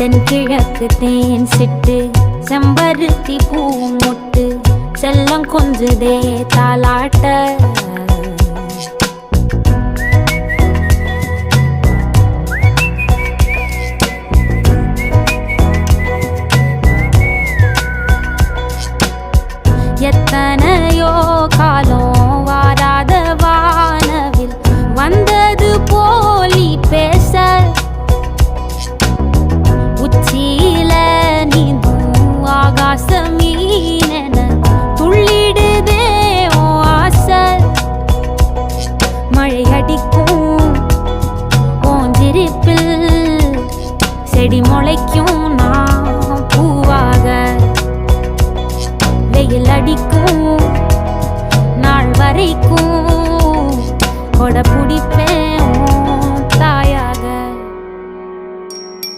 தென்கிழக்கு தேன் சிட்டு செம்பருத்தி பூ முட்டு செல்லம் கொஞ்சுதே தாலாட்ட எத்தனையோ காலம் வாராத வானவில் வந்தது போலி பேச உச்சியில நீந்தும் ஆகாச மீனென துள்ளிடுதே ஓ ஆசை மழை அடிக்கும் ஓஞ்சிருப்பில் செடி முளைக்கும் நான் பூவாக வெயில் அடிக்கும் நாள் வரைக்கும் கொடை பிடிப்பேன்